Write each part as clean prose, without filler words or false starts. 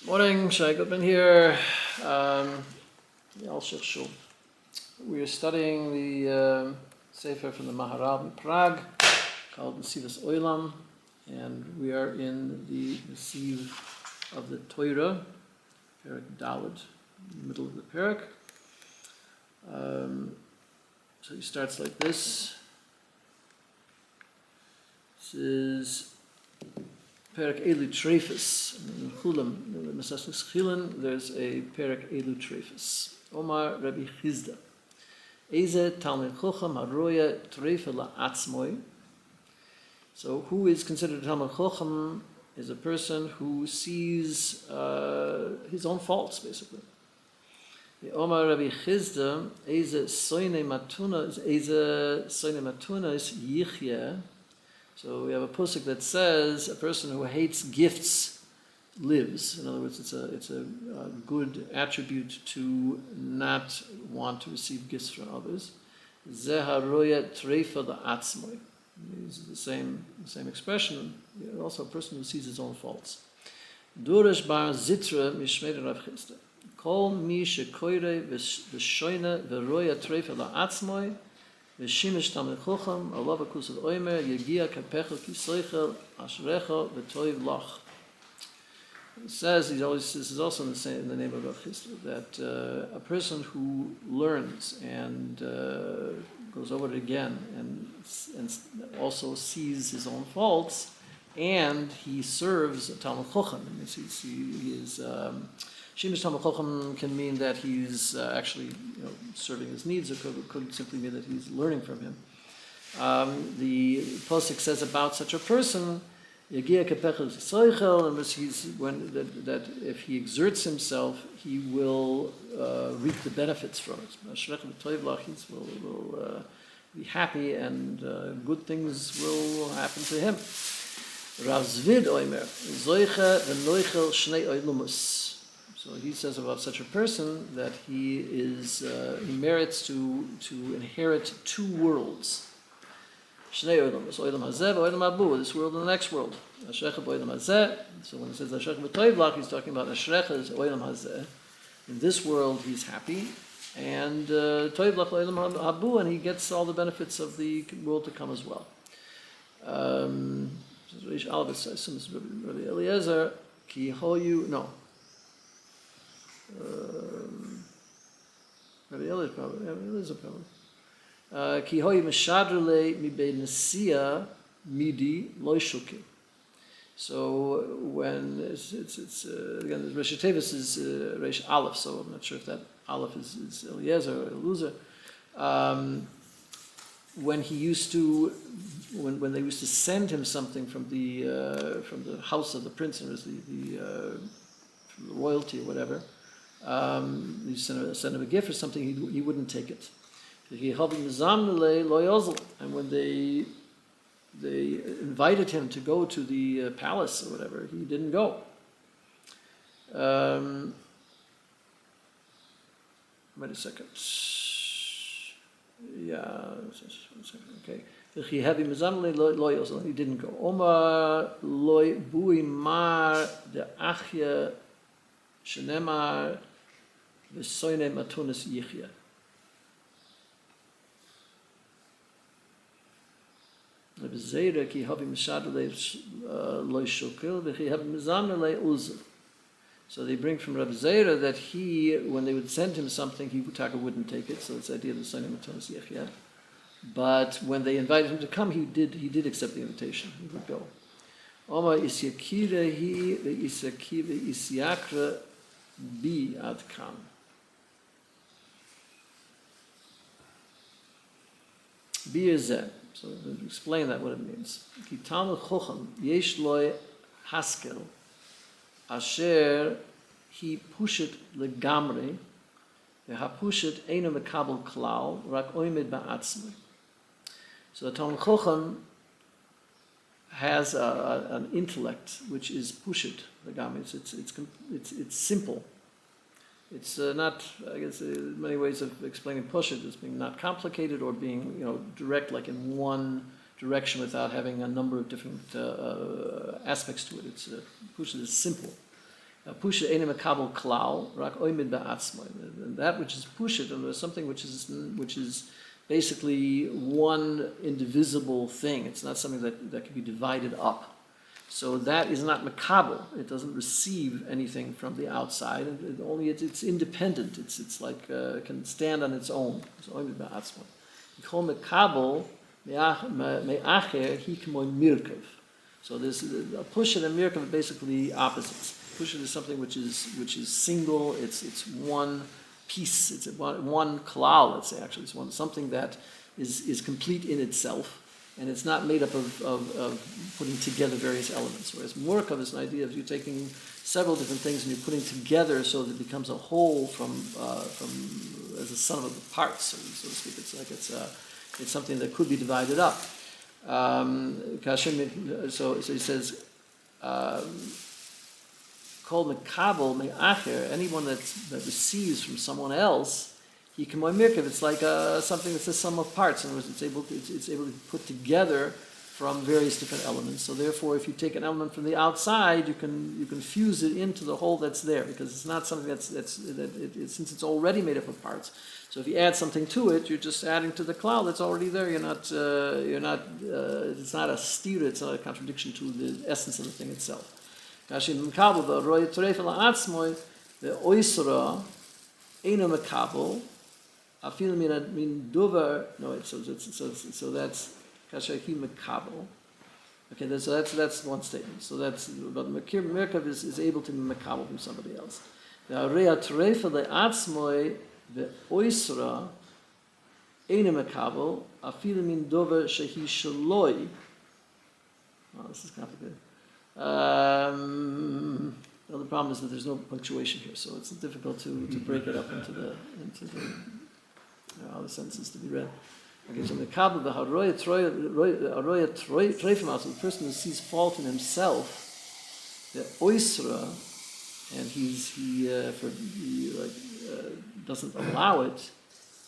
Morning, Shai Goodman here, Holy Alshech Shul. We are studying the Sefer from the Maharal in Prague called Netivot Olam, and we are in the Nesiv of the Torah, Perek Daled, in the middle of the Perek. So he starts like this. This is Perek Elu Trefus. In Olam, in the Masasnis Chilin, there's a Perek Elu Trefus. Omar Rabbi Chizda. Eze Talmid Chocham Haroya Trefa La'atzmoi. So who is considered a Talmid Chocham is a person who sees his own faults, basically. The Omar Rabbi Chizda, Eze Soine Matuna is Yichya. So we have a pasuk that says a person who hates gifts lives. In other words, it's a good attribute to not want to receive gifts from others. Zeharoya treifa la'atzmoi. This is the same expression. Also, a person who sees his own faults. Durash bar zitra mishmei Rav Chizda. Kol mi shekoire v'shoina v'roya treifa la'atzmoi. V'shimish tamid chocham, alav akusad oimer, yegia kapechel kisoichel, ashrecha v'toiv lach. It says, this is also in the name of Rav Chizda, that a person who learns and goes over it again and also sees his own faults, and he serves a Talmid Chacham. He is Shimish Talmid Chacham can mean that he's actually serving his needs, or could simply mean that he's learning from him. The Pasuk says about such a person, that if he exerts himself, he will reap the benefits from it. He will be happy, and good things will happen to him. Rav Zvid Oimer, Zoicha v'noichel shnei oilumus. So he says about such a person that he merits to inherit two worlds. Shnei oilumus, oilam hazeh v'oilam habu, this world and the next world. Ashrecha b'oilam hazeh. So when it says Ashrecha b'toiv lach, he's talking about Ashrecha is oilam hazeh. In this world, he's happy, and toiv lach oilam habu, and he gets all the benefits of the world to come as well. Reish Alvis, I assume it's Rabbi Eliezer, ki hoyu, no. Rabbi Eliezer probably. Ki hoyu mishadrele mibe nesia midi loishuki. So when it's again, Reish Tevis is Reish Aleph, so I'm not sure if that Aleph is Eliezer or Eliezer. When they used to send him something from the house of the prince, and it was from the royalty or whatever, you send him a gift or something, he wouldn't take it. And when they invited him to go to the palace or whatever, he didn't go. Wait a second. Yeah, okay. He didn't go. Omar loy bui mar de achya shenemar v'soine matunas yichya. Lebzeira ki havi mishadle loy shokil v'chi havi mizamle uzil. So they bring from Rabbi Zera that when they would send him something, he wouldn't take it. So it's the idea of the Soine Matunas Yichya. But when they invited him to come, he did accept the invitation. He would go. Oma isyakira hi ve'isyakiva isyakra bi ad kam. Bi zeh. So to explain that, what it means. Ki Talmid Chocham yesh loy haskel asher he pushet legamri v'hapushet eino mekabel klal rak oimed ba'atzmi. So the Talmid Chocham has an intellect which is pushet legamri. It's simple. It's not, I guess, many ways of explaining pushet as being not complicated or being direct, like in one direction without having a number of different aspects to it. Pushet is simple. Pushet enim makabel klal rak oimid ba'atzmai. And that which is pushet, and there's something which is basically one indivisible thing. It's not something that can be divided up. So that is not makabel. It doesn't receive anything from the outside. It's independent. It's like can stand on its own. So oimid ba'atzmai. Kol makabel me'acher hi k'moy mirkav. So there's a pushet and mirkav are basically opposites. Pushet is something which is single. It's one piece. It's one klal. Let's say actually it's something that is complete in itself, and it's not made up of putting together various elements. Whereas murkav is an idea of you taking several different things and you're putting together so that it becomes a whole from as a sum of the parts, so to speak. It's like it's something that could be divided up. So he says. Called makabel me'acher, anyone that receives from someone else, he can mirkav. It's like something that's a sum of parts. In other words, it's able to be put together from various different elements. So therefore, if you take an element from the outside, you can fuse it into the whole that's there, because it's not something since it's already made up of parts. So if you add something to it, you're just adding to the klal that's already there. It's not a steer. It's not a contradiction to the essence of the thing itself. Kashim makabel v'roy toreif la'atzmoi ve'oisra eino makabel afilu min dover. No, so that's kashahi makabel. Okay, so that's one statement. So that's but merkav is able to be makabel from somebody else. Ve'roy toreif la'atzmoi ve'oisra eino makabel afilu min dover shehi shaloi. Oh, this is complicated. The problem is that there's no punctuation here, so it's difficult to break it up into the other sentences to be read. Okay, so the kabel the haroya treifim out, so the person who sees fault in himself, the oisra, and he doesn't allow it.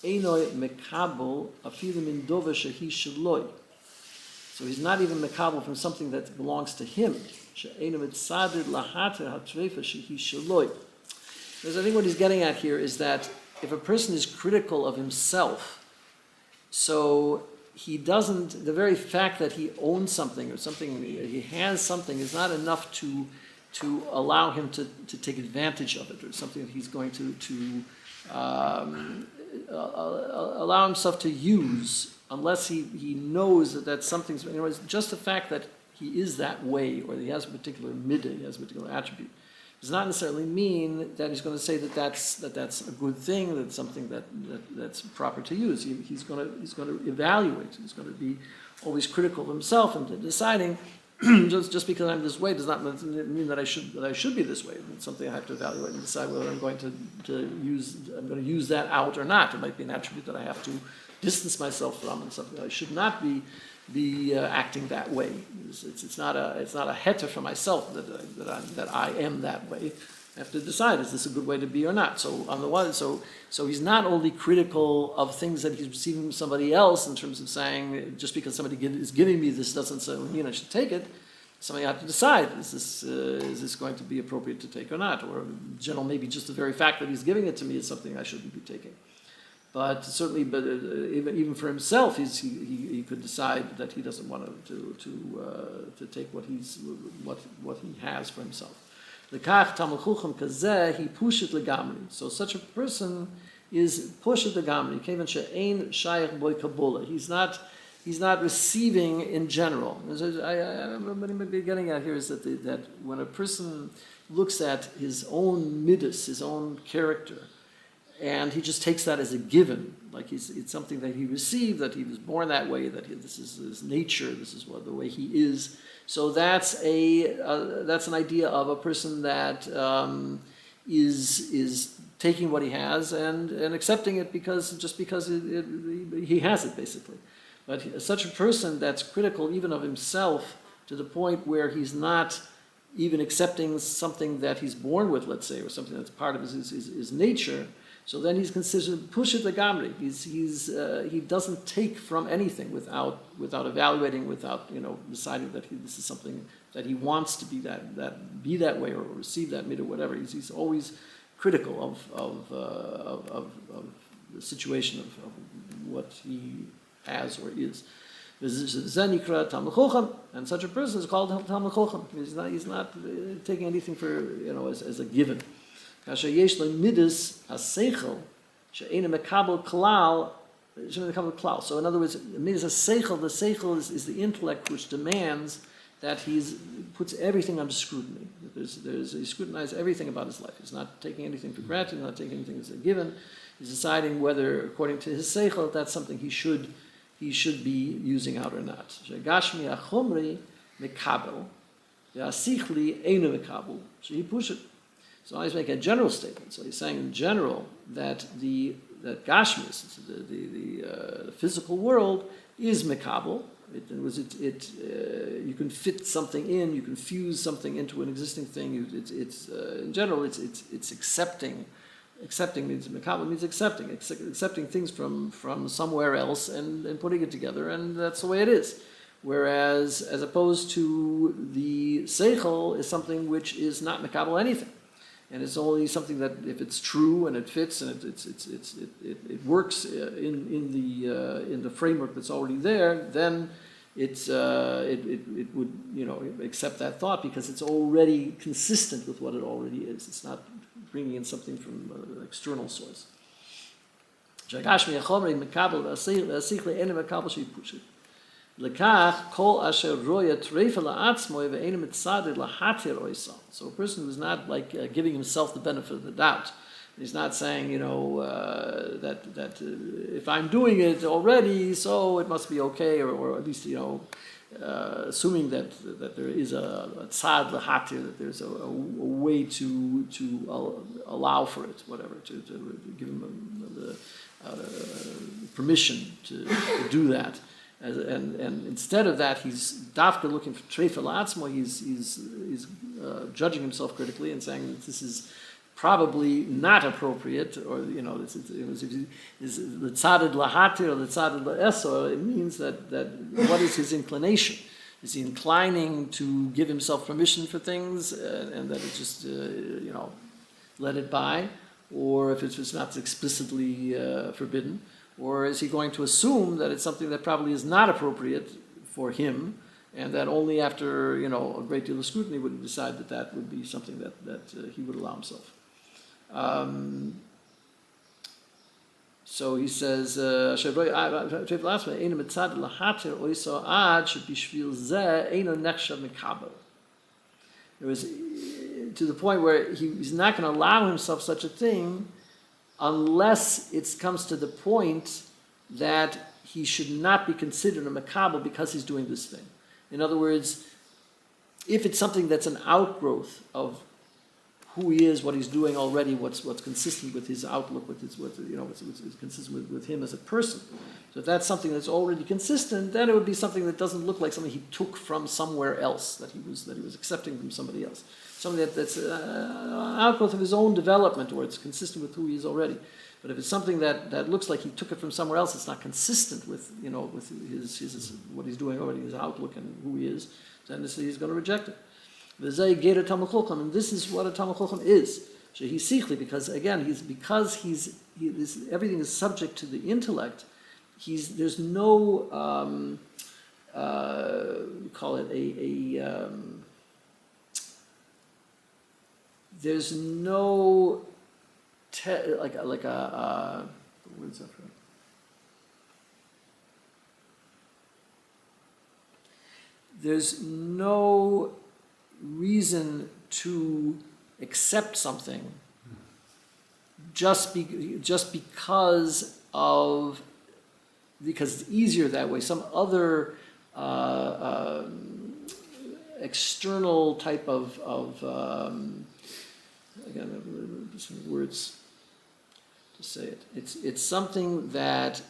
Einoi mekabel afilu min dover shehi shaloi. So he's not even mekabel from something that belongs to him. Because I think what he's getting at here is that if a person is critical of himself, so he doesn't, the very fact that he owns something or something, he has something is not enough to allow him to take advantage of it, or something that he's going to allow himself to use, unless he knows that that's something. In other words, just the fact that he is that way, or he has a particular midah, he has a particular attribute, does not necessarily mean that he's going to say that that's a good thing, that's something that's proper to use. He's going to evaluate. He's going to be always critical of himself and deciding. just because I'm this way does not mean that I should be this way. It's something I have to evaluate and decide whether I'm going to use that out or not. It might be an attribute that I have to distance myself from, and something I should not be acting that way. It's not a heter for myself that I am that way. I have to decide, is this a good way to be or not? So on the one, so he's not only critical of things that he's receiving from somebody else in terms of saying, just because somebody is giving me this doesn't mean I should take it. Something I have to decide, is this going to be appropriate to take or not? Or in general, maybe just the very fact that he's giving it to me is something I shouldn't be taking. But certainly, even for himself, he could decide that he doesn't want to take what he has for himself. So such a person is pushet legamri. He's not receiving in general. What I'm getting at here is that when a person looks at his own midas, his own character, and he just takes that as a given, like it's something that he received, that he was born that way, that this is his nature, this is the way he is. So that's an idea of a person that is taking what he has and accepting it because he has it, basically. But such a person that's critical even of himself to the point where he's not even accepting something that he's born with, let's say, or something that's part of his nature. So then he's considered pushit legamri. He doesn't take from anything without evaluating, without deciding that this is something that he wants to be that way or receive that mid or whatever. He's always critical of the situation of what he has or is. And such a person is called Talmid Chochem. He's not taking anything for as a given. So in other words, midas haseichel, the seichel is the intellect which demands that he puts everything under scrutiny. He scrutinizes everything about his life. He's not taking anything for granted. He's not taking anything as a given. He's deciding whether, according to his seichel, that's something he should be using out or not. Gashmi achomri mekabel, yasichli einu mekabel. So he pushes it. So he's making a general statement. So he's saying in general that that Gashmis, the physical world, is mekabel. You can fit something in, you can fuse something into an existing thing. In general, it's accepting. Accepting means mekabel means accepting things from somewhere else and putting it together, and that's the way it is. Whereas, as opposed to the seichel is something which is not mekabel anything. And it's only something that, if it's true and it fits and it works in the framework that's already there, then it would accept that thought because it's already consistent with what it already is. It's not bringing in something from an external source. Lekach kol asher roya treifa la'atzmoi ve'enim mitzadir lahatir oisal. So a person who's not giving himself the benefit of the doubt. He's not saying, that if I'm doing it already, so it must be okay, or at least, assuming that there is a tzad lahatir, that there's a way to allow for it, whatever, to give him the permission to do that. And instead of that, he's dafka looking for treifa la'atzmo. He's judging himself critically and saying that this is probably not appropriate, or the tzadid lahatir or the tzadid la'eso. It means that what is his inclination? Is he inclining to give himself permission for things, and that it's just let it by, or if it's not explicitly forbidden? Or is he going to assume that it's something that probably is not appropriate for him, and that only after a great deal of scrutiny would he decide that would be something that he would allow himself? So he says, There was to the point where he's not going to allow himself such a thing unless it comes to the point that he should not be considered a makabel because he's doing this thing. In other words, if it's something that's an outgrowth of who he is, what he's doing already, what's consistent with his outlook, what's consistent with him as a person. So if that's something that's already consistent, then it would be something that doesn't look like something he took from somewhere else, that he was accepting from somebody else. Something that's an outgrowth of his own development, or it's consistent with who he is already. But if it's something that looks like he took it from somewhere else, it's not consistent with with his what he's doing already, his outlook and who he is, then he's going to reject it. And this is what a Talmid Chochem is. Because again, everything is subject to the intellect. There's no call it there's no what is that from? There's no reason to accept something just because it's easier that way. Some other external type of again, some words to say it. It's something that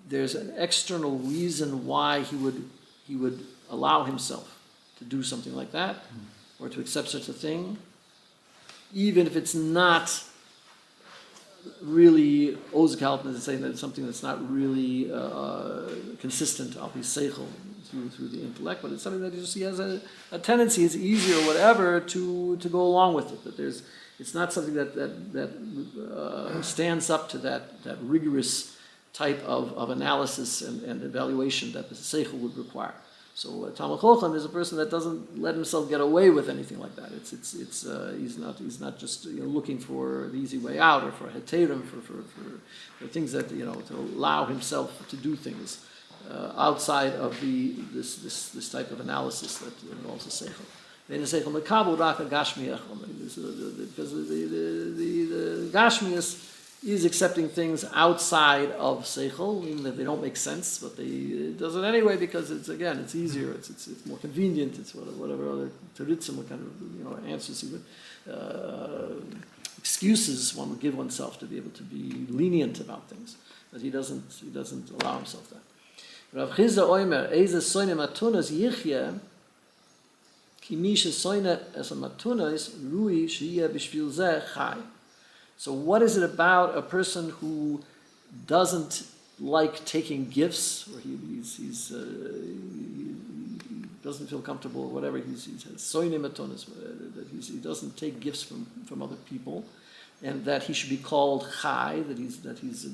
there's an external reason why he would allow himself to do something like that, or to accept such a thing, even if it's not really ozekalten is saying that it's something that's not really consistent, al pi seichel, through the intellect, but it's something that he has a tendency, it's easy or whatever, to go along with it. That it's not something that stands up to that rigorous type of analysis and evaluation that the seichel would require. So Talmid Chacham is a person that doesn't let himself get away with anything like that. He's not just looking for the easy way out or for heterim, for things that to allow himself to do things outside of this type of analysis that involves the seichel. Then the seichel mekabel raka gashmiach, because the gashmias is accepting things outside of seichel, even if they don't make sense, but it does it anyway because it's easier, it's more convenient, it's whatever other teritzim, what kind of answers he would, excuses one would give oneself to be able to be lenient about things, but he doesn't allow himself that. Rav Chizda Oimer, Eze soine matunas yichye, ki mi shesoine es matunas rui sheyeh b'shvil zeh chai. So what is it about a person who doesn't like taking gifts, or he doesn't feel comfortable, or whatever, he doesn't take gifts from other people, and that he should be called chai, that he's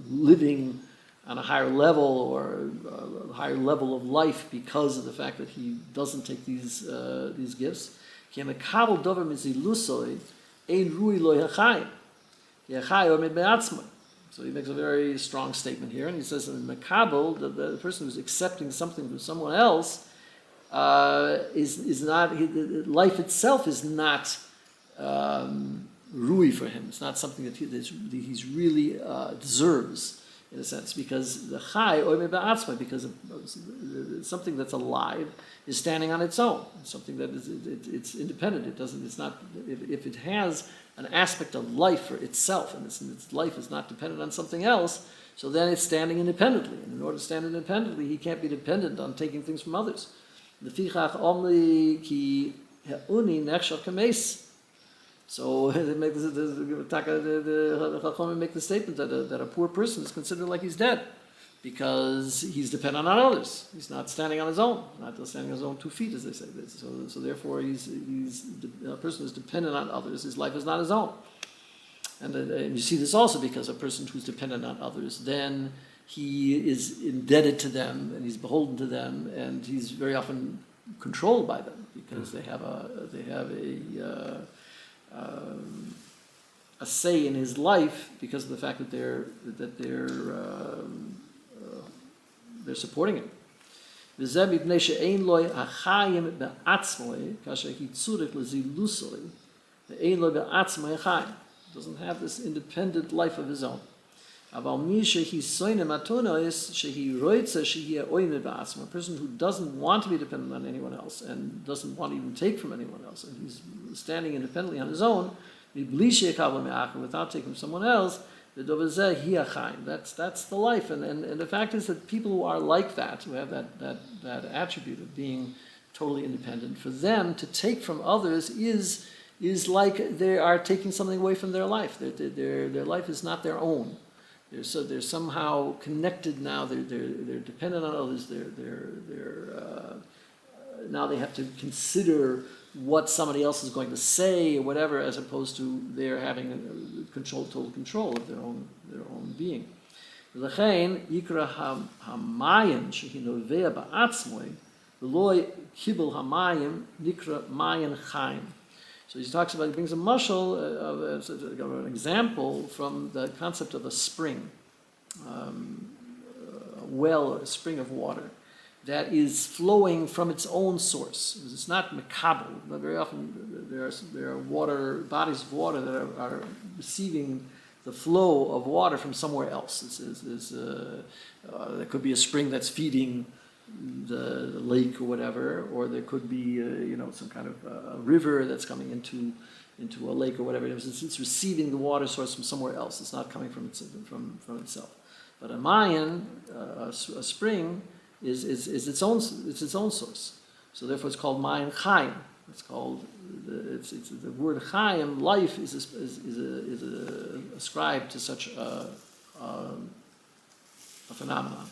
living on a higher level or a higher level of life because of the fact that he doesn't take these gifts. So he makes a very strong statement here, and he says in Makabel, the person who's accepting something from someone else is not, life itself is not rui for him. It's not something that he's really deserves, in a sense, because the chai oime ba'atzma, because something that's alive is standing on its own. It's something that it's independent. It's not. If it has an aspect of life for itself, and its life is not dependent on something else, so then it's standing independently. And in order to stand independently, he can't be dependent on taking things from others. Lefichach omli ki he'uni nechshav kameis. So they make the Chachamim make the statement that a poor person is considered like he's dead because he's dependent on others. He's not standing on his own, not standing on his own 2 feet, as they say. So therefore, he's a person who's dependent on others. His life is not his own. And you see this also because a person who's dependent on others, then he is indebted to them and he's beholden to them, and he's very often controlled by them because they have a say in his life because of the fact that they're supporting him. Doesn't have this independent life of his own. A person who doesn't want to be dependent on anyone else and doesn't want to even take from anyone else, and he's standing independently on his own, without taking from someone else, that's the life. And the fact is that people who are like that, who have that attribute of being totally independent, for them to take from others is like they are taking something away from their life. Their life is not their own. They're somehow connected now. They're dependent on others. Now they have to consider what somebody else is going to say or whatever, as opposed to their having total control of their own being. L'chein yikra hamayim shehinovea ba'atzmoi v'loi kibul hamayim nikra mayin chaim. So he talks about, he brings a mashal, an example from the concept of a spring, a well or a spring of water that is flowing from its own source. It's not mekabel, but very often there are bodies of water that are receiving the flow of water from somewhere else. There could be a spring that's feeding the lake or whatever, or there could be some kind of a river that's coming into a lake or whatever. It's receiving the water source from somewhere else. It's not coming from itself. But a mayan, a spring, is its own source. So therefore, it's called mayan chaim. It's called, it's the word Chaim, life, is ascribed to such a phenomenon,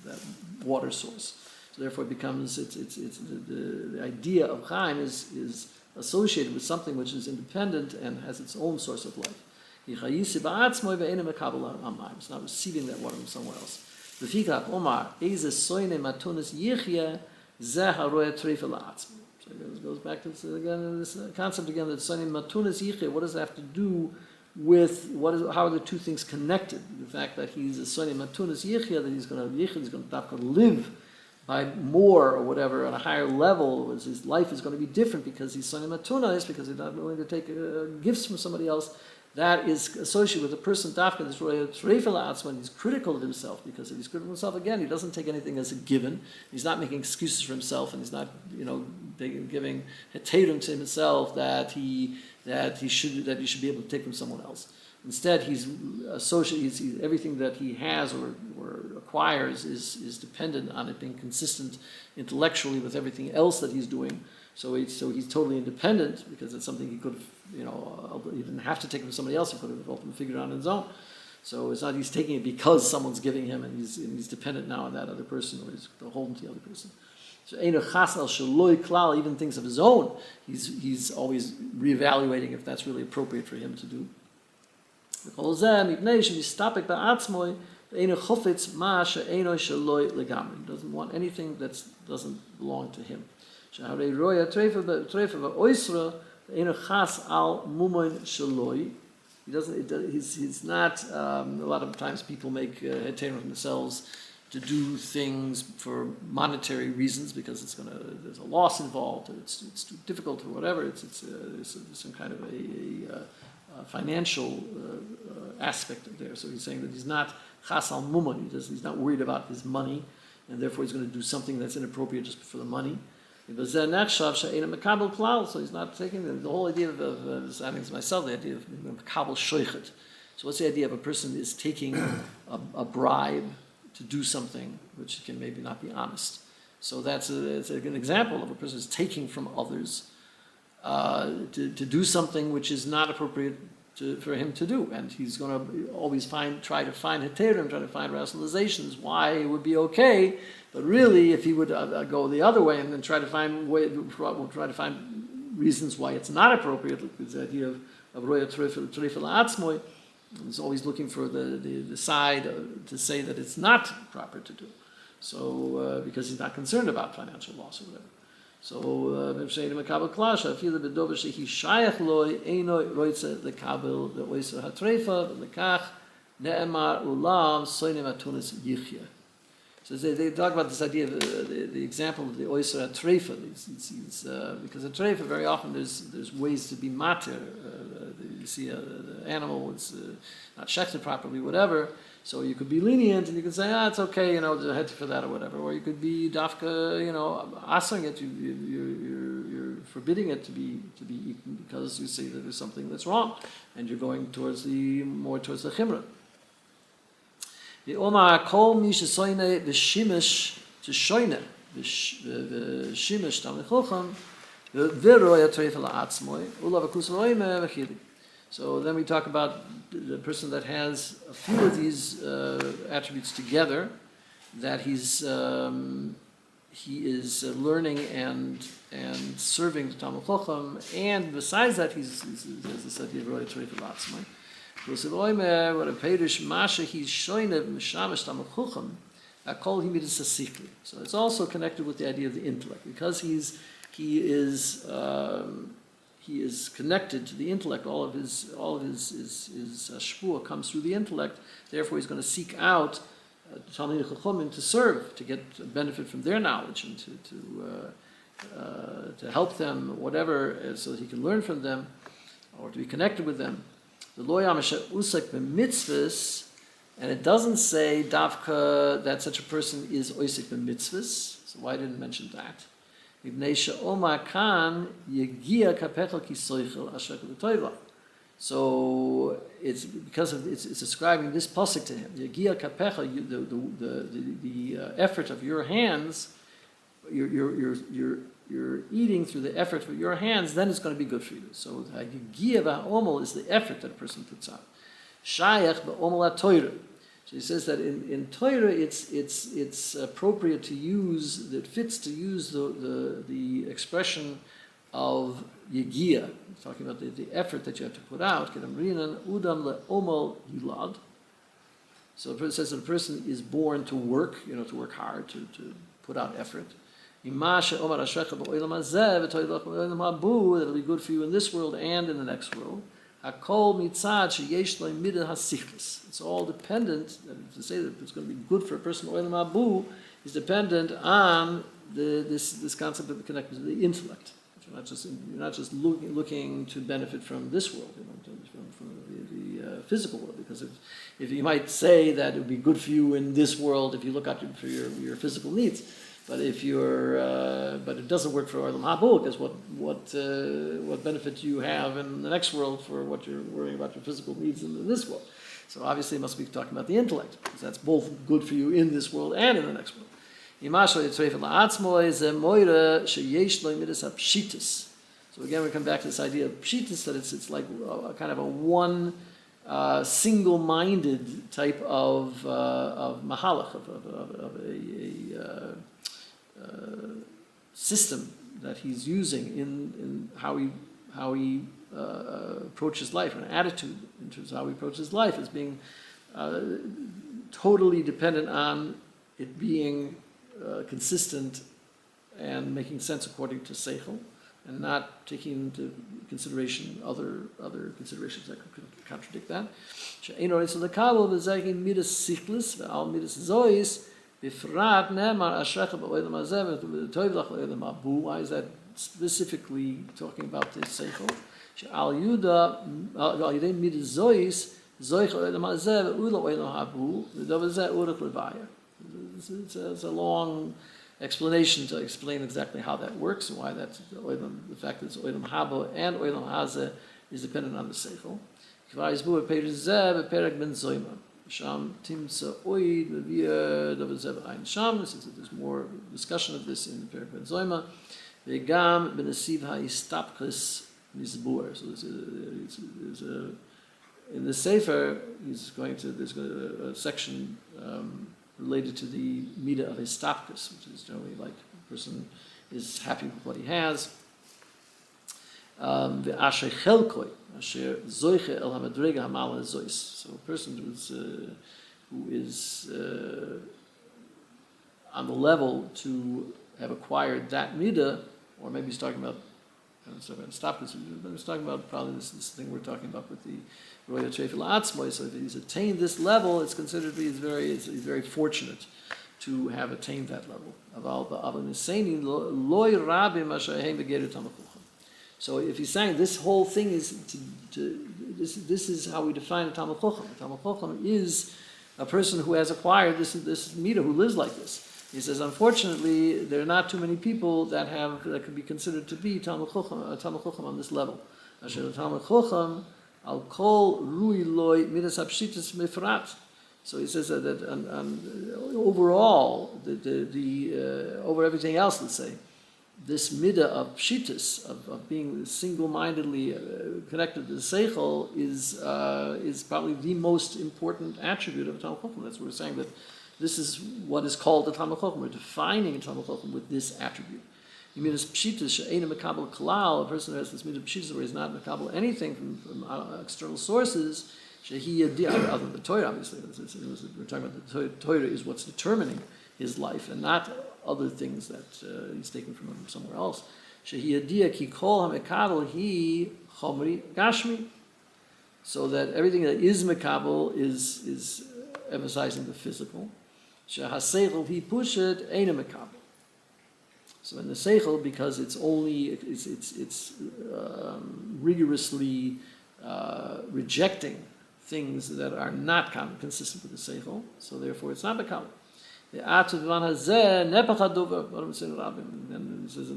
that water source. So therefore it becomes, the idea of Chaim is associated with something which is independent and has its own source of life. It's not receiving that water from somewhere else. So it goes back to this concept again, that sonim matunas yichya. What does it have to do with how are the two things connected? The fact that he's a sonim matunas yichya, that he's going to live by more or whatever on a higher level. His life is going to be different because he's sonim matunas, because he's not willing to take gifts from somebody else. That is associated with the person dafka this roya treifel atzman. He's critical of himself, because if he's critical of himself, again, he doesn't take anything as a given. He's not making excuses for himself, and he's not, giving heterim to himself that he should be able to take from someone else. Instead, he's everything that he has or acquires is dependent on it being consistent intellectually with everything else that he's doing. So he's totally independent, because it's something he could have, he didn't have to take it from somebody else. He could have ultimately figured it out on his own. So it's not he's taking it because someone's giving him, and he's dependent now on that other person, or he's beholden to the other person. So Eino Chas Al Shaloi Klal, even things of his own, he's always reevaluating if that's really appropriate for him to do. He doesn't want anything that doesn't belong to him. He's not, a lot of times people make heterim themselves to do things for monetary reasons, because there's a loss involved, or it's too difficult, or whatever. There's some kind of a financial aspect there. So he's saying that he's not chas al mumon. He's not worried about his money, and therefore he's going to do something that's inappropriate just for the money. So he's not taking the whole idea of I think it's myself, the idea of makabel shoichet. So what's the idea of a person is taking a bribe to do something which can maybe not be honest? So it's an example of a person is taking from others to do something which is not appropriate for him to do, and he's going to always try to find heterim, try to find rationalizations why it would be okay. But really, if he would go the other way and then try to find reasons why it's not appropriate, like this idea of roya treifel atzmoi, he's always looking for the side to say that it's not proper to do. So because he's not concerned about financial loss or whatever. So Mepshein Makabel Klasha, feel the bedover shehi shayach loy eino roitze the kabel the oiser hatreifa lekach ne'emar ulam soinem atunis yichya. So they talk about this idea of the example of the oiser hatreifa. Because a treifa, very often there's ways to be mater. You see the animal is not shechted properly, whatever. So you could be lenient and you could say, it's okay, the head for that or whatever. Or you could be dafka, asking it. You're forbidding it to be eaten because you see that there's something that's wrong, and you're going more towards the chimra. The Omar kol mi shesoine v'shimish to shoine v'shimish tamei chochem v'roya treifel ha'atzmoi ulav akus roime v'chili. So then we talk about the person that has a few of these attributes together, that he is learning and serving the Talmud Chacham, and besides that, he's this idea of roya treifel ha'atzmoi. What a perish masha he's shoynev mishamish Talmud Chacham akol himidus hasikli. So it's also connected with the idea of the intellect, because he is connected to the intellect. All of his shpua comes through the intellect. Therefore, he's going to seek out Talmidei Chachamim to serve, to get benefit from their knowledge, and to help them, whatever, so that he can learn from them, or to be connected with them. The lo yamasha usek b'mitzvahs, and it doesn't say davka that such a person is oisek b'mitzvahs. So why didn't mention that? So it's because it's ascribing this pasuk to him. Yegia kapecha, the effort of your hands, your you're eating through the effort of your hands, then it's going to be good for you. So Hagigia v'Omel is the effort that a person puts out. Shayach v'Omel HaTorah. So he says that in Torah it's appropriate to use, it fits to use the expression of Yegia, talking about the effort that you have to put out. Udam le'omel yilad. So it says that a person is born to work, to work hard, to put out effort. That'll be good for you in this world and in the next world. It's all dependent, to say that it's going to be good for a person, Olam Habu, is dependent on this concept of the connection to the intellect. You're not just looking to benefit from this world, from the physical world. Because if you might say that it would be good for you in this world if you look out for your physical needs, but if but it doesn't work for Olam Habu, because what benefit do you have in the next world for what you're worrying about your physical needs in this world? So obviously, it must be talking about the intellect, because that's both good for you in this world and in the next world. So again, we come back to this idea of pshitis, that it's like a kind of a one single-minded type of mahalach, of a system that he's using in how he approaches life, an attitude in terms of how he approaches life, as being totally dependent on it being consistent and making sense according to seichel, and not taking into consideration other considerations that could contradict that. Why is that specifically talking about this seichel? It's a long explanation to explain exactly how that works and why that's the fact that it's Olam Habo and Olam Hazeh is dependent on the seichel. Perek ben Zoyma. Sham timsa oid v'via davar ein sham. There's more discussion of this in the Perek ben Zoyma. V'gam b'nesiv ha'istapkes mizbur. So there's in the Sefer, there's a section related to the midah of histapkes, which is generally like a person is happy with what he has. V'asher chelkoi, asher zoiche el hamadrega hamala zois. So a person who is on the level to have acquired that midah, or maybe he's talking about, histapkes, but he's talking about probably this thing we're talking about with the roya trefil atzmoi. So if he's attained this level, it's considered to be he's very fortunate to have attained that level. So if he's saying this whole thing is this is how we define a Talmid Chacham. A Talmid Chacham is a person who has acquired this midah, who lives like this. He says, unfortunately, there are not too many people that could be considered to be Talmid Chacham on this level. Asher Talmid Chacham al kol rui loy midas hapshitas mifrat. So he says that overall, over everything else, let's say, this midah of pshitas, of being single-mindedly connected to the seichel, is probably the most important attribute of a Talmid Chacham. That's what we're saying, that this is what is called a Talmid Chacham. We're defining a Talmid Chacham with this attribute. You mean as pshitas she'eina mekabel klal, a person who has this midah pshitas where he's not mekabel anything from external sources. Shehi other than the Torah, obviously. We're talking about the Torah is what's determining his life, and not other things that he's taken from somewhere else. Shehi ki kol hamekabel hi chomri gashmi, so that everything that is mekabel is emphasizing the physical. Shehaseichel hi pushet eina mekabel. So in the seichel, because it's rigorously rejecting things that are not consistent with the seichel, so therefore it's not mekabel. And it says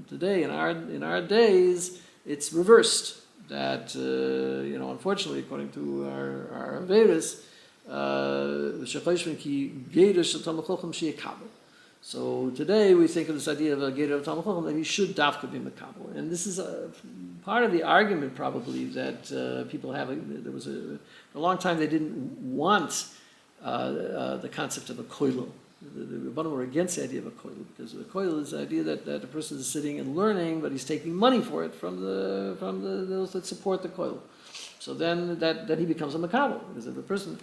today, in our days, it's reversed. That unfortunately, according to our Averis, So today we think of this idea of a Geder of Talmud Chacham that he should dafka be makabel, and this is part of the argument probably that people have. There was a long time they didn't want the concept of a koilo. The Rabbanim were against the idea of a koilo because a koilo is the idea that a person is sitting and learning, but he's taking money for it from those that support the koilo. So then he becomes a makabel, because if a person,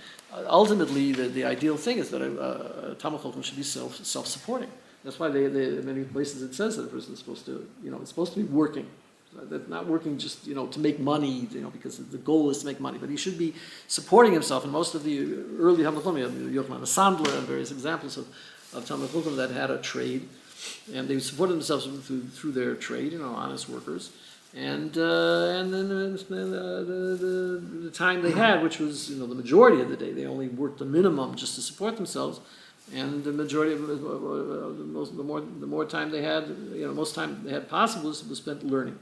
ultimately the ideal thing is that a Talmud Chacham should be self-supporting. That's why in many places it says that a person is supposed to, it's supposed to be working. That's not working just, to make money, because the goal is to make money, but he should be supporting himself. And most of the early Talmud Chacham, Yochanan the Sandler and various examples of Talmud Chacham that had a trade, and they supported themselves through their trade, honest workers. And then the time they had, which was the majority of the day, they only worked the minimum just to support themselves, and the majority of the more time they had, most time they had possible was spent learning.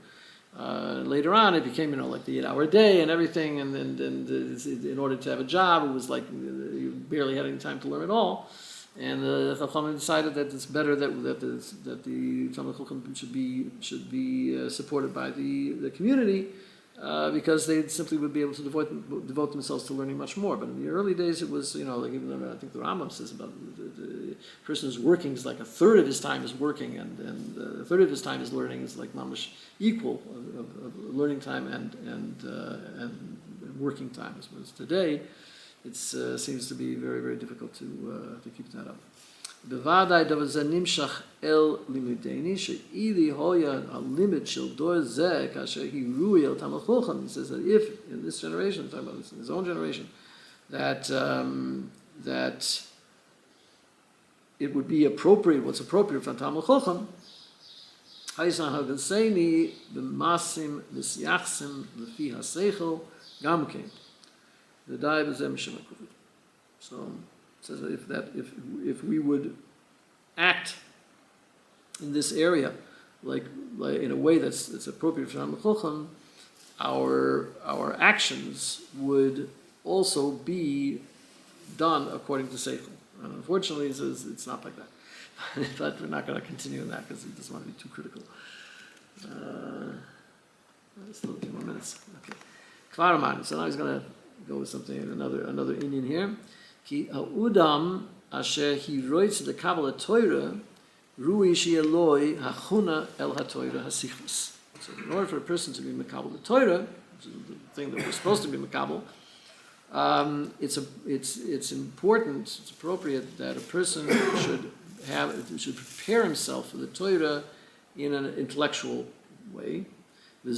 Later on, it became like the 8-hour day and everything, and in order to have a job, it was like you barely had any time to learn at all. And the Chachamim decided that it's better that the Talmud Chacham should be supported by the community, because they simply would be able to devote themselves to learning much more. But in the early days, it was like even though I think the Rambam says about the person who's working is like a third of his time is working, and a third of his time is learning is like mamash equal of learning time and working time. Whereas today, it seems to be very, very difficult to keep that up. Bevadai davar ze nimshach el limudeni she'ili hoya halimud shel dor zeh kasher hi rui el Talmud Chacham. He says that if in this generation, talking about in his own generation, that it would be appropriate, what's appropriate from Talmud Chacham, Haisan hagaseini b'masim v'siachsim l'fi haseichel gamkein. The dive is emishim. So it says that if we would act in this area like in a way that's appropriate for Talmud Chacham, our actions would also be done according to Seichel. And unfortunately, it says it's not like that. But we're not going to continue in that because he doesn't want to be too critical. Still a few more minutes. Okay. Kvarman. So now he's going to go with something, another Indian here. Ki ha'udam asher hiroitz the Kabalah Torah rui she'eloi hachuna el ha'Torah hasichus. So in order for a person to be makabel the Torah, which is the thing that we're supposed to be makabel, it's important, it's appropriate that a person should prepare himself for the Torah in an intellectual way. And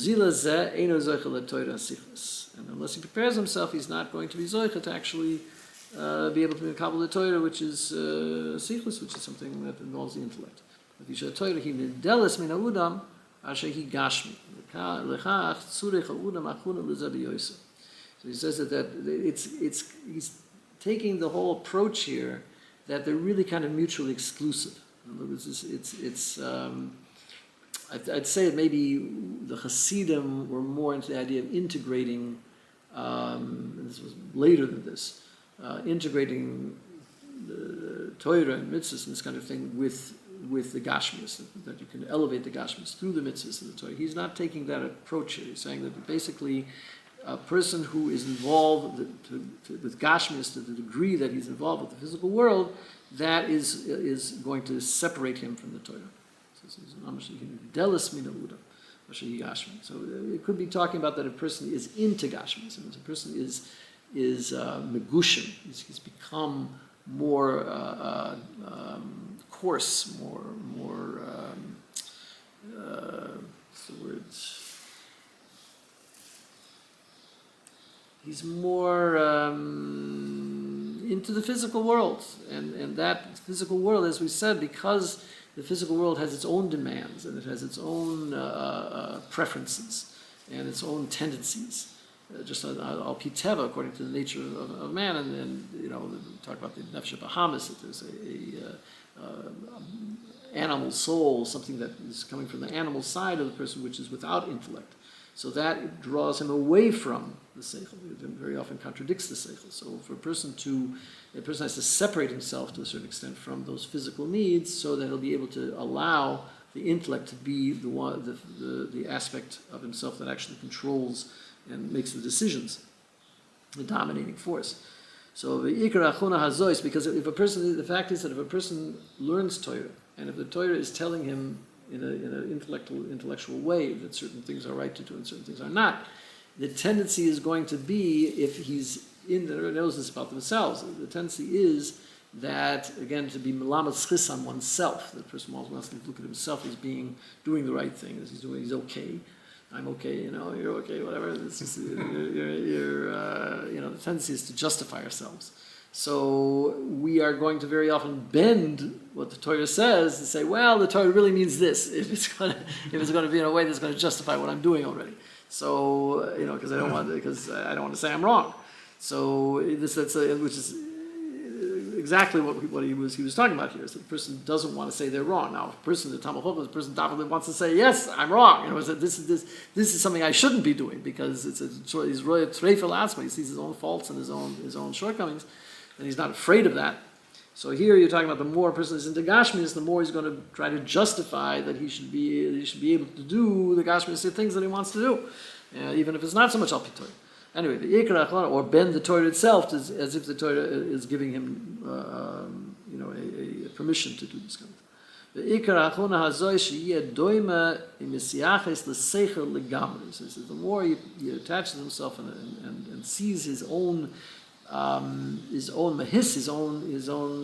unless he prepares himself, he's not going to be zoicha to actually be able to be makabel the Torah, which is sichus, which is something that involves the intellect. If you should Torah, he nideles min ha'udam asher he gashmi. Lechach tzurich ha'udam achuna l'zeh b'yoyser. So he says that he's taking the whole approach here that they're really kind of mutually exclusive. In other words, I'd say that maybe the Hasidim were more into the idea of integrating, and this was later than this, integrating the Torah and mitzvahs and this kind of thing with the Gashmis, that you can elevate the Gashmis through the mitzvahs of the Torah. He's not taking that approach here. He's saying that basically a person who is involved with Gashmis to the degree that he's involved with the physical world, that is going to separate him from the Torah. So it could be talking about that a person is into Gashmis, and a person is megushim. He's become more coarse, more what's the words? He's more into the physical world, and that physical world, as we said, because the physical world has its own demands and it has its own preferences and its own tendencies. Just al pi teva, according to the nature of man, and we talk about the nefesh bahamis, that there's a animal soul, something that is coming from the animal side of the person, which is without intellect. So that draws him away from the seichel. It very often contradicts the seichel. So for a person has to separate himself to a certain extent from those physical needs, so that he'll be able to allow the intellect to be the aspect of himself that actually controls and makes the decisions, the dominating force. So the ikar achuna hazois, because the fact is that if a person learns Torah, and if the Torah is telling him in an intellectual way that certain things are right to do and certain things are not, the tendency is going to be, if he's knows this about themselves, the tendency is that, again, to be melamed schis on oneself. The person wants to look at himself as doing the right thing, as he's okay. I'm okay, you're okay, whatever. It's just, the tendency is to justify ourselves. So we are going to very often bend what the Torah says and say, well, the Torah really means this. If it's going to be in a way that's going to justify what I'm doing already. So because I don't want to say I'm wrong. So which is exactly what he was talking about here. Is that the person doesn't want to say they're wrong. Now, the Talmud Chacham, the person definitely wants to say, yes, I'm wrong. This is something I shouldn't be doing, because he's really a treifel asma. He sees his own faults and his own shortcomings, and he's not afraid of that. So here you're talking about the more a person is into Gashmis, the more he's going to try to justify that he should be able to do the Gashmis things that he wants to do, even if it's not so much al pi Torah. Anyway, the ikar achona, or bend the Torah itself, is as if the Torah is giving him, a permission to do this kind of thing. The ikar achona hazoi sheyeh doima imisiaches l'seichel legamri. So the more he attaches himself and sees his own mahis, his own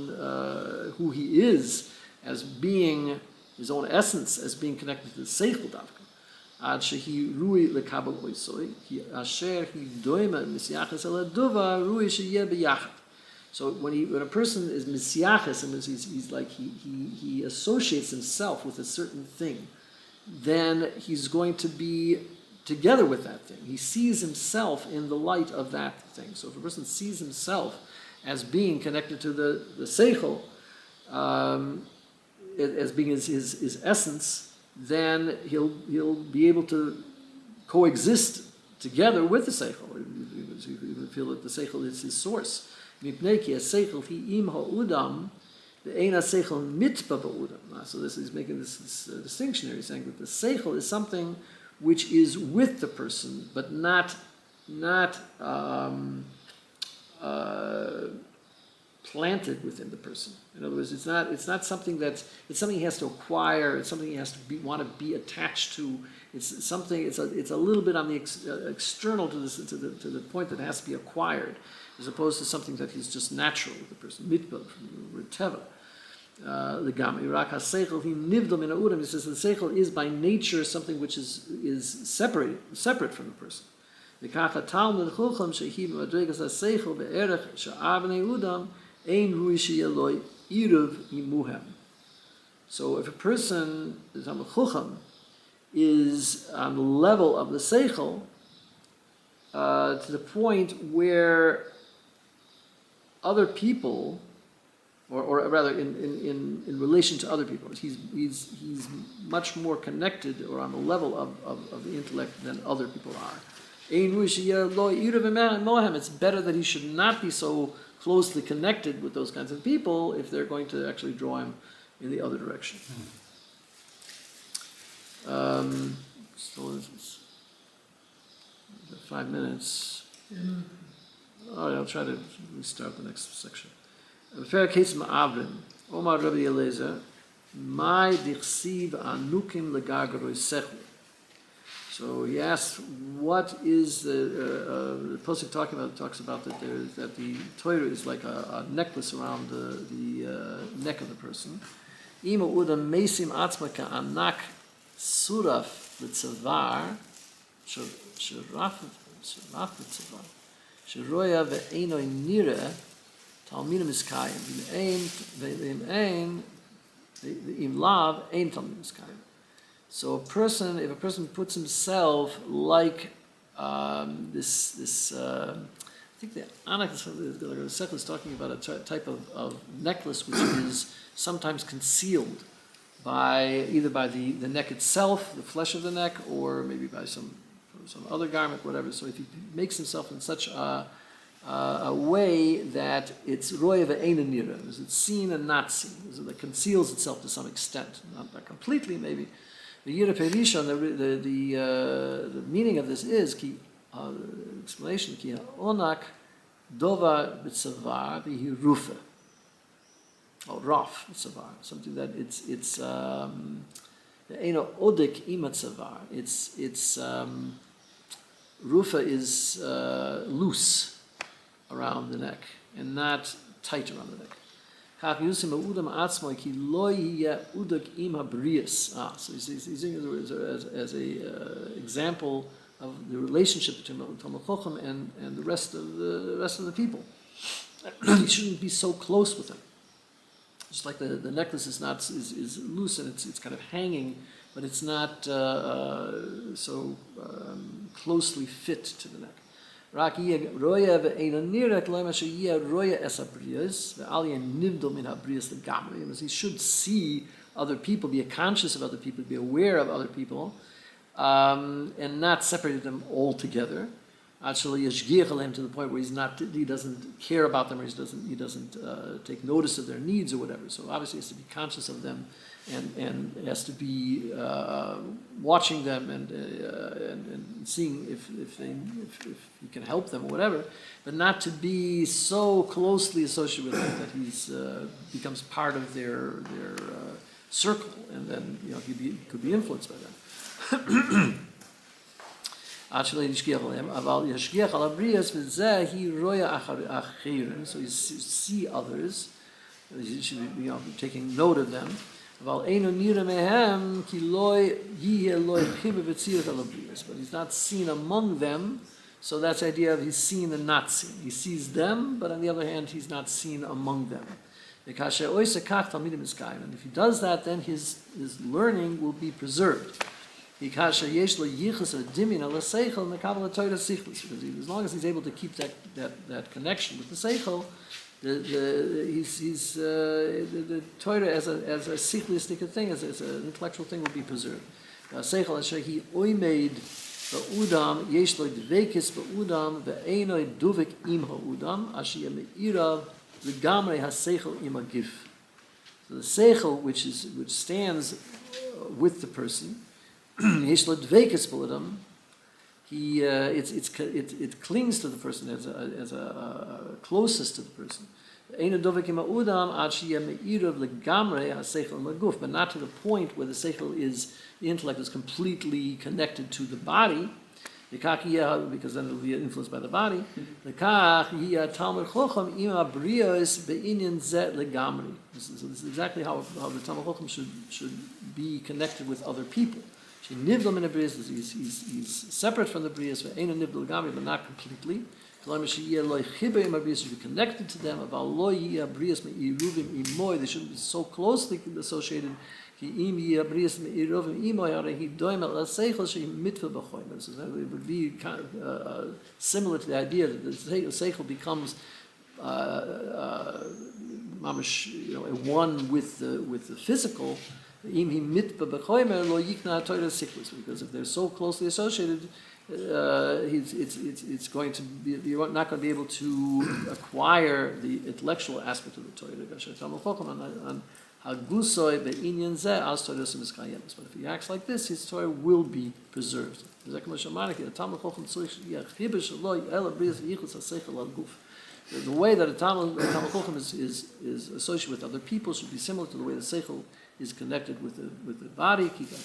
who he is, as being his own essence, as being connected to the seichel davka. Ad shehi rui lekabel oisoi, ki asher hi doima misyaches el aduva rui sheyeh biyachad. So when a person is misyaches, and he's like he associates himself with a certain thing, then he's going to be together with that thing. He sees himself in the light of that thing. So if a person sees himself as being connected to the seichel, as being his essence, then he'll be able to coexist together with the seichel. He would feel that the seichel is his source. So this is making this distinction here. He's saying that the seichel is something which is with the person, but not planted within the person. In other words, it's not something it's something he has to acquire. It's something he has to want to be attached to. It's something. It's a little bit on the external to the point that it has to be acquired, as opposed to something that is just natural with the person. Mitbel from Teva. Legami rak haseichel he nivdom in Olam. He says the seichel is by nature something which is separate from the person. V'kacha talmud chulcham shehi b'madregas haseichel be'erech she'avnei Udam ein rui sheyeloi iruv imuhem. So if a person, the talmud chulcham, is on the level of the seichel to the point where other people, or rather in relation to other people, he's much more connected or on the level of the intellect than other people are. It's better that he should not be so closely connected with those kinds of people if they're going to actually draw him in the other direction. Still, 5 minutes. All right, I'll try to restart the next section. Perek ma'avrin. Omar Rabbi Eliezer, mai dichsiv anukim legargaroi sechli. So he asks, what is the Pasuk talks about that the Torah is like a necklace around the neck of the person. Ima udam mesim atzmaka anak suraf l'tzavar sharaf l'tzavar sharoya ve'enoi nira talmidim iskayim ve'im lav ein talmidim iskayim. So if a person puts himself like this I think the Anak is talking about a type of necklace which is sometimes concealed either by the neck itself, the flesh of the neck, or maybe by some some other garment, whatever. So if he makes himself in such a way that it's roya ve'ena nira, it's seen and not seen, so that conceals itself to some extent, not completely maybe. The yira perisha, the meaning of this is ki explanation ki onak dova b'tzavar v'hi rufa, or raf b'tzavar, something that it's eno odik ima tzavar. It's rufa is loose around the neck and not tight around the neck. So he's using it as a example of the relationship between Talmid Chacham and the rest of the people. He shouldn't be so close with him. Just like the necklace is loose and it's kind of hanging, but it's not so closely fit to the neck. He should see other people, be conscious of other people, be aware of other people, and not separate them altogether. Actually, to the point where he doesn't care about them, or he doesn't take notice of their needs or whatever. So obviously, he has to be conscious of them, and has to be watching them and seeing if he can help them or whatever, but not to be so closely associated with them that he's becomes part of their circle, and then he could be influenced by them. So he see others. He should be taking note of them. But he's not seen among them, so that's the idea of he's seen and not seen. He sees them, but on the other hand, he's not seen among them. And if he does that, then his learning will be preserved. Because as long as he's able to keep that connection with the seichel, the Torah as a sichlistic thing, as an intellectual thing, will be preserved. Seichel asher he oimed ba'udam yesh lo dvekis ba'udam ve'enoi duvik im ha'udam asher yemeirav legamrei ha'seichel im ha'gif. So the seichel, which stands with the person, yesh lo dvekis ba'udam, it clings to the person as a closest to the person. But not to the point where the intellect is completely connected to the body, because then it will be influenced by the body. So this is exactly how the Talmid Chacham should be connected with other people. He's separate from the Brias, but not completely. He should be connected to them. They shouldn't be so closely associated. So it would be kind of similar to the idea that the seichel becomes one with the physical. Because if they're so closely associated, it's going to be, you're not going to be able to acquire the intellectual aspect of the Torah. But if he acts like this, his Torah will be preserved. The way that a Talmid Chacham is associated with other people should be similar to the way the seichel is connected with the body. And the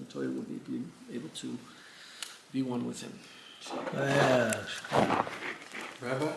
Torah will be able to be one with him. Yes. Rabbi?